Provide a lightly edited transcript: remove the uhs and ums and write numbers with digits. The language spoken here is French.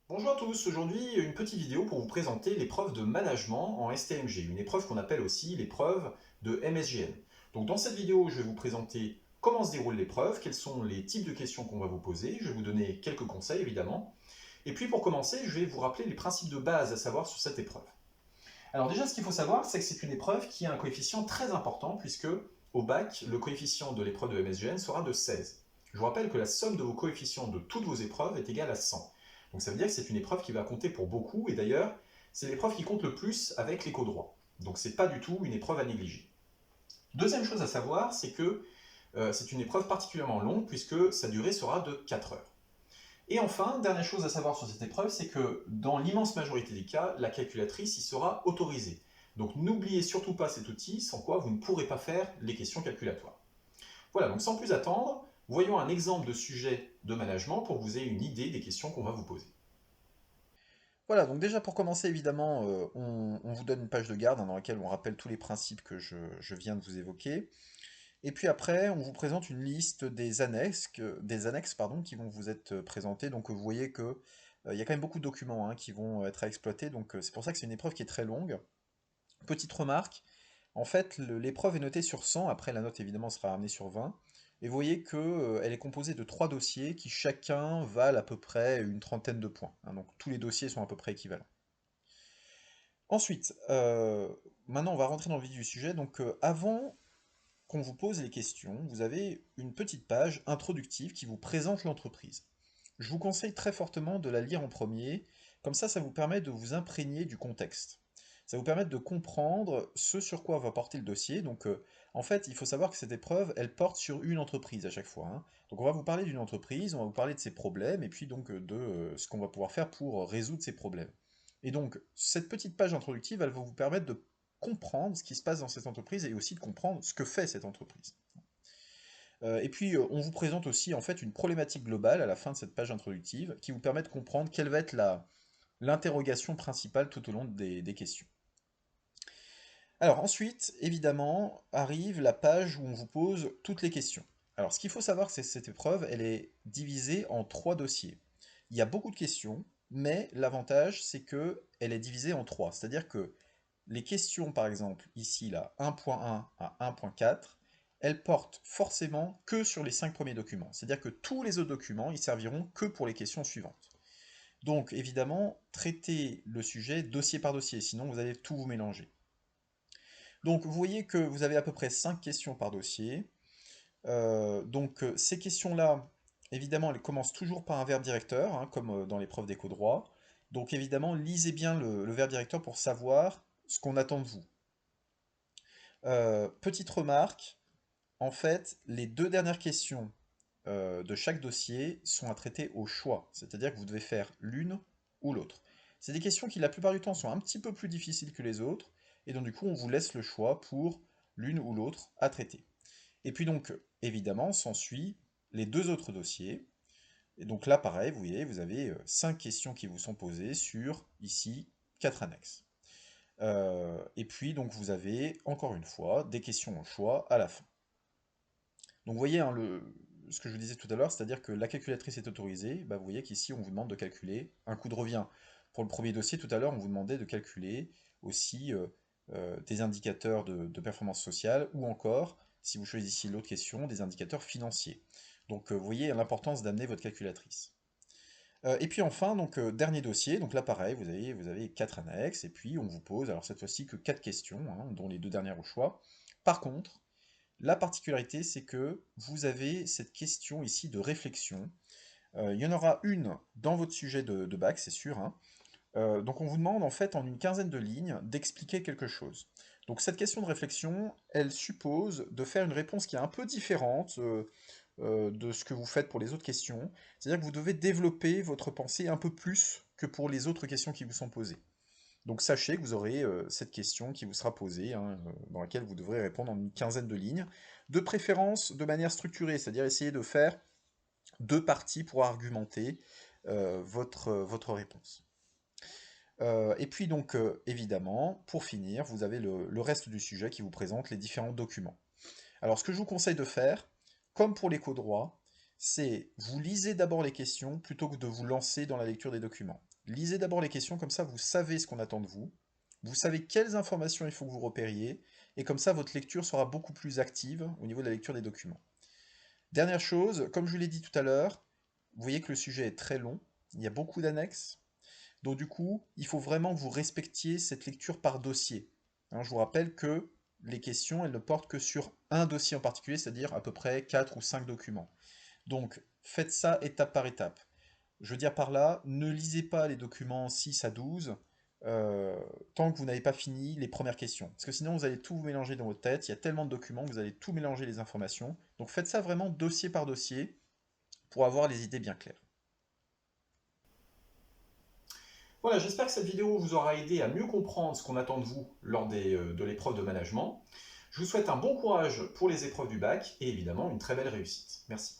Bonjour à tous, aujourd'hui une petite vidéo pour vous présenter l'épreuve de management en STMG, une épreuve qu'on appelle aussi l'épreuve de MSGN. Donc dans cette vidéo, je vais vous présenter comment se déroule l'épreuve, quels sont les types de questions qu'on va vous poser, je vais vous donner quelques conseils évidemment, et puis pour commencer, je vais vous rappeler les principes de base à savoir sur cette épreuve. Alors déjà, ce qu'il faut savoir, c'est que c'est une épreuve qui a un coefficient très important, puisque au bac, le coefficient de l'épreuve de MSGN sera de 16. Je vous rappelle que la somme de vos coefficients de toutes vos épreuves est égale à 100. Donc ça veut dire que c'est une épreuve qui va compter pour beaucoup, et d'ailleurs, c'est l'épreuve qui compte le plus avec l'éco-droit. Donc c'est pas du tout une épreuve à négliger. Deuxième chose à savoir, c'est que c'est une épreuve particulièrement longue, puisque sa durée sera de 4 heures. Et enfin, dernière chose à savoir sur cette épreuve, c'est que dans l'immense majorité des cas, la calculatrice y sera autorisée. Donc n'oubliez surtout pas cet outil, sans quoi vous ne pourrez pas faire les questions calculatoires. Voilà, donc sans plus attendre, voyons un exemple de sujet de management pour que vous ayez une idée des questions qu'on va vous poser. Voilà, donc déjà pour commencer, évidemment, on vous donne une page de garde dans laquelle on rappelle tous les principes que je viens de vous évoquer. Et puis après, on vous présente une liste des annexes pardon, qui vont vous être présentées. Donc vous voyez que il y a quand même beaucoup de documents qui vont être à exploiter. Donc c'est pour ça que c'est une épreuve qui est très longue. Petite remarque, en fait, l'épreuve est notée sur 100, après la note évidemment sera ramenée sur 20. Et vous voyez que, elle est composée de trois dossiers qui chacun valent à peu près une trentaine de points, hein. Donc tous les dossiers sont à peu près équivalents. Ensuite, maintenant on va rentrer dans le vif du sujet. Donc avant qu'on vous pose les questions, vous avez une petite page introductive qui vous présente l'entreprise. Je vous conseille très fortement de la lire en premier, comme ça vous permet de vous imprégner du contexte. Ça vous permet de comprendre ce sur quoi va porter le dossier. Donc, en fait, il faut savoir que cette épreuve, elle porte sur une entreprise à chaque fois, hein. Donc, on va vous parler d'une entreprise, on va vous parler de ses problèmes, et puis donc de ce qu'on va pouvoir faire pour résoudre ces problèmes. Et donc, cette petite page introductive, elle va vous permettre de comprendre ce qui se passe dans cette entreprise et aussi de comprendre ce que fait cette entreprise. Et puis, on vous présente aussi en fait une problématique globale à la fin de cette page introductive qui vous permet de comprendre quelle va être l'interrogation principale tout au long des questions. Alors ensuite, évidemment, arrive la page où on vous pose toutes les questions. Alors ce qu'il faut savoir, c'est que cette épreuve, elle est divisée en trois dossiers. Il y a beaucoup de questions, mais l'avantage, c'est que elle est divisée en trois. C'est-à-dire que les questions, par exemple, ici, là, 1.1 à 1.4, elles portent forcément que sur les 5 premiers documents. C'est-à-dire que tous les autres documents, ils serviront que pour les questions suivantes. Donc, évidemment, traitez le sujet dossier par dossier, sinon vous allez tout vous mélanger. Donc, vous voyez que vous avez à peu près 5 questions par dossier. Ces questions-là, évidemment, elles commencent toujours par un verbe directeur, hein, comme dans l'épreuve d'éco-droit. Donc, évidemment, lisez bien le verbe directeur pour savoir ce qu'on attend de vous. Petite remarque, en fait, les deux dernières questions de chaque dossier sont à traiter au choix, c'est-à-dire que vous devez faire l'une ou l'autre. C'est des questions qui, la plupart du temps, sont un petit peu plus difficiles que les autres, et donc du coup, on vous laisse le choix pour l'une ou l'autre à traiter. Et puis donc, évidemment, s'ensuit les deux autres dossiers. Et donc là, pareil, vous voyez, vous avez 5 questions qui vous sont posées sur, ici, 4 annexes. Et puis donc, vous avez, encore une fois, des questions au choix à la fin. Donc vous voyez, hein, ce que je vous disais tout à l'heure, c'est-à-dire que la calculatrice est autorisée, bah, vous voyez qu'ici on vous demande de calculer un coût de revient. Pour le premier dossier, tout à l'heure, on vous demandait de calculer aussi des indicateurs de performance sociale ou encore, si vous choisissiez l'autre question, des indicateurs financiers. Donc vous voyez l'importance d'amener votre calculatrice. Et puis enfin, donc dernier dossier, donc là pareil, vous avez 4 annexes, et puis on vous pose, alors cette fois-ci que 4 questions, hein, dont les deux dernières au choix. Par contre, la particularité, c'est que vous avez cette question ici de réflexion. Il y en aura une dans votre sujet de bac, c'est sûr, hein. Donc on vous demande en fait en une quinzaine de lignes d'expliquer quelque chose. Donc cette question de réflexion, elle suppose de faire une réponse qui est un peu différente de ce que vous faites pour les autres questions. C'est-à-dire que vous devez développer votre pensée un peu plus que pour les autres questions qui vous sont posées. Donc sachez que vous aurez cette question qui vous sera posée, hein, dans laquelle vous devrez répondre en une quinzaine de lignes, de préférence de manière structurée, c'est-à-dire essayer de faire deux parties pour argumenter votre réponse. Et puis donc, évidemment, pour finir, vous avez le reste du sujet qui vous présente les différents documents. Alors ce que je vous conseille de faire, comme pour l'éco-droit, c'est vous lisez d'abord les questions plutôt que de vous lancer dans la lecture des documents. Lisez d'abord les questions, comme ça vous savez ce qu'on attend de vous, vous savez quelles informations il faut que vous repériez, et comme ça votre lecture sera beaucoup plus active au niveau de la lecture des documents. Dernière chose, comme je vous l'ai dit tout à l'heure, vous voyez que le sujet est très long, il y a beaucoup d'annexes, donc du coup, il faut vraiment que vous respectiez cette lecture par dossier. Hein, je vous rappelle que les questions, elles ne portent que sur un dossier en particulier, c'est-à-dire à peu près 4 ou 5 documents. Donc, faites ça étape par étape. Je veux dire par là, ne lisez pas les documents 6 à 12 euh, tant que vous n'avez pas fini les premières questions. Parce que sinon, vous allez tout vous mélanger dans votre tête. Il y a tellement de documents que vous allez tout mélanger les informations. Donc, faites ça vraiment dossier par dossier pour avoir les idées bien claires. Voilà, j'espère que cette vidéo vous aura aidé à mieux comprendre ce qu'on attend de vous lors de l'épreuve de management. Je vous souhaite un bon courage pour les épreuves du bac et évidemment une très belle réussite. Merci.